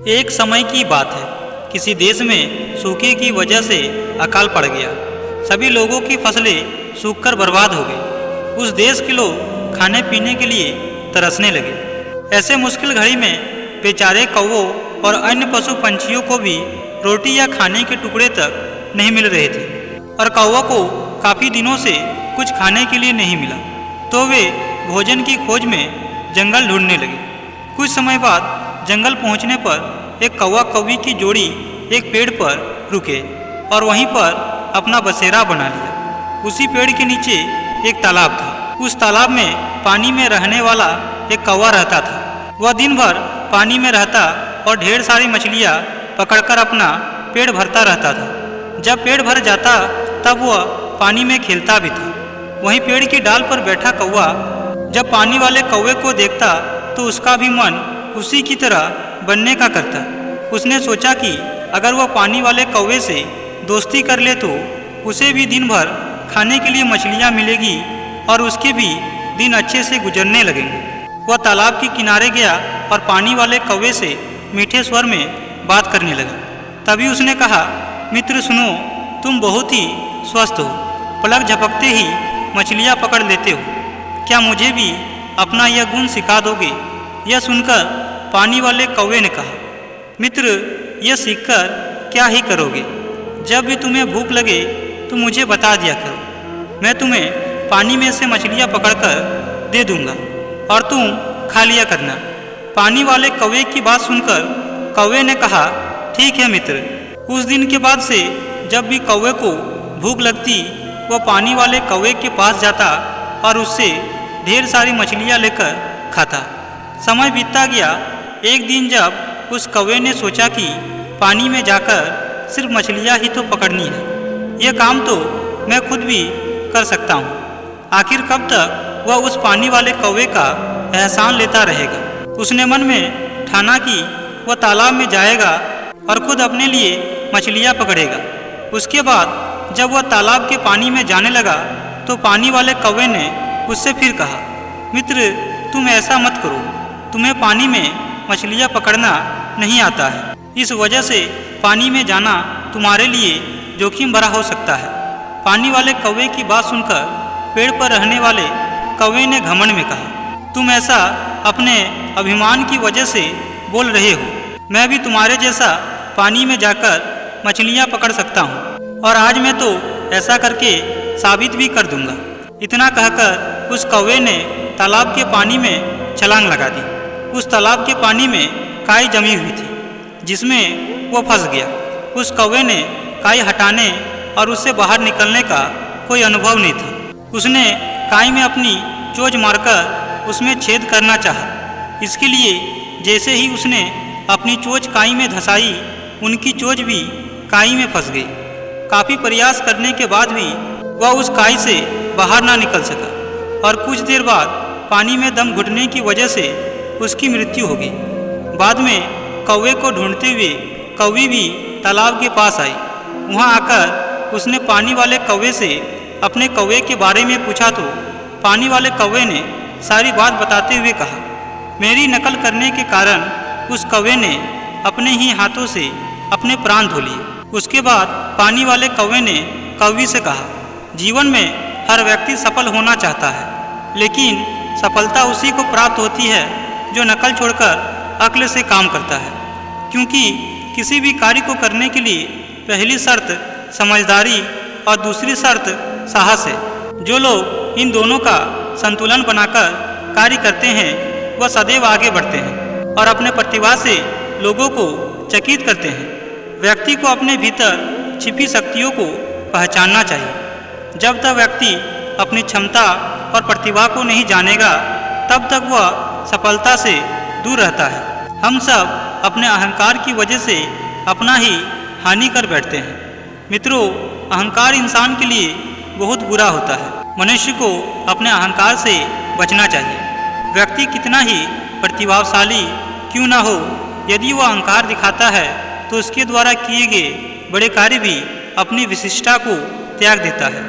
एक समय की बात है, किसी देश में सूखे की वजह से अकाल पड़ गया। सभी लोगों की फसलें सूखकर बर्बाद हो गई। उस देश के लोग खाने पीने के लिए तरसने लगे। ऐसे मुश्किल घड़ी में बेचारे कौवों और अन्य पशु पंछियों को भी रोटी या खाने के टुकड़े तक नहीं मिल रहे थे और कौवा को काफ़ी दिनों से कुछ खाने के लिए नहीं मिला, तो वे भोजन की खोज में जंगल ढूंढने लगे। कुछ समय बाद जंगल पहुंचने पर एक कौवा कौवी की जोड़ी एक पेड़ पर रुके और वहीं पर अपना बसेरा बना लिया। उसी पेड़ के नीचे एक तालाब था। उस तालाब में पानी में रहने वाला एक कौवा रहता था। वह दिन भर पानी में रहता और ढेर सारी मछलियाँ पकड़कर अपना पेट भरता रहता था। जब पेट भर जाता तब वह पानी में खेलता भी था। वहीं पेड़ की डाल पर बैठा कौवा जब पानी वाले कौवे को देखता तो उसका भी मन उसी की तरह बनने का करता। उसने सोचा कि अगर वह पानी वाले कौवे से दोस्ती कर ले तो उसे भी दिन भर खाने के लिए मछलियाँ मिलेगी और उसके भी दिन अच्छे से गुजरने लगेंगे। वह तालाब के किनारे गया और पानी वाले कौवे से मीठे स्वर में बात करने लगा। तभी उसने कहा, मित्र सुनो, तुम बहुत ही स्वस्थ हो, पलक झपकते ही मछलियाँ पकड़ लेते हो। क्या मुझे भी अपना यह गुण सिखा दोगे? यह सुनकर पानी वाले कौवे ने कहा, मित्र, यह सीखकर क्या ही करोगे? जब भी तुम्हें भूख लगे तो मुझे बता दिया करो। मैं तुम्हें पानी में से मछलियाँ पकड़कर दे दूंगा और तुम खा लिया करना। पानी वाले कौवे की बात सुनकर कौवे ने कहा, ठीक है मित्र। उस दिन के बाद से जब भी कौवे को भूख लगती वह पानी वाले कौवे के पास जाता और उससे ढेर सारी मछलियाँ लेकर खाता। समय बीतता गया। एक दिन जब उस कौवे ने सोचा कि पानी में जाकर सिर्फ मछलियाँ ही तो पकड़नी है, यह काम तो मैं खुद भी कर सकता हूँ। आखिर कब तक वह उस पानी वाले कौवे का एहसान लेता रहेगा? उसने मन में ठाना कि वह तालाब में जाएगा और खुद अपने लिए मछलियाँ पकड़ेगा। उसके बाद जब वह तालाब के पानी में जाने लगा तो पानी वाले कौवे ने उससे फिर कहा, मित्र, तुम ऐसा मत करो, तुम्हें पानी में मछलियाँ पकड़ना नहीं आता है। इस वजह से पानी में जाना तुम्हारे लिए जोखिम भरा हो सकता है। पानी वाले कौवे की बात सुनकर पेड़ पर रहने वाले कौवे ने घमंड में कहा, तुम ऐसा अपने अभिमान की वजह से बोल रहे हो। मैं भी तुम्हारे जैसा पानी में जाकर मछलियाँ पकड़ सकता हूँ और आज मैं तो ऐसा करके साबित भी कर दूंगा। इतना कहकर उस कौवे ने तालाब के पानी में छलांग लगा दी। उस तालाब के पानी में काई जमी हुई थी जिसमें वो फंस गया। उस कौवे ने काई हटाने और उससे बाहर निकलने का कोई अनुभव नहीं था। उसने काई में अपनी चोंच मारकर उसमें छेद करना चाहा। इसके लिए जैसे ही उसने अपनी चोंच काई में धंसाई, उनकी चोंच भी काई में फंस गई। काफ़ी प्रयास करने के बाद भी वह उस काई से बाहर ना निकल सका और कुछ देर बाद पानी में दम घुटने की वजह से उसकी मृत्यु हो गई। बाद में कौवे को ढूंढते हुए कौवी भी तालाब के पास आई। वहां आकर उसने पानी वाले कौवे से अपने कौवे के बारे में पूछा तो पानी वाले कौवे ने सारी बात बताते हुए कहा, मेरी नकल करने के कारण उस कौवे ने अपने ही हाथों से अपने प्राण धो लिए। उसके बाद पानी वाले कौवे ने कौवी से कहा, जीवन में हर व्यक्ति सफल होना चाहता है, लेकिन सफलता उसी को प्राप्त होती है जो नकल छोड़कर अक्ल से काम करता है। क्योंकि किसी भी कार्य को करने के लिए पहली शर्त समझदारी और दूसरी शर्त साहस है। जो लोग इन दोनों का संतुलन बनाकर कार्य करते हैं वह सदैव आगे बढ़ते हैं और अपने प्रतिभा से लोगों को चकित करते हैं। व्यक्ति को अपने भीतर छिपी शक्तियों को पहचानना चाहिए। जब तक व्यक्ति अपनी क्षमता और प्रतिभा को नहीं जानेगा तब तक वह सफलता से दूर रहता है। हम सब अपने अहंकार की वजह से अपना ही हानि कर बैठते हैं। मित्रों, अहंकार इंसान के लिए बहुत बुरा होता है। मनुष्य को अपने अहंकार से बचना चाहिए। व्यक्ति कितना ही प्रतिभाशाली क्यों ना हो, यदि वह अहंकार दिखाता है तो उसके द्वारा किए गए बड़े कार्य भी अपनी विशिष्टता को त्याग देता है।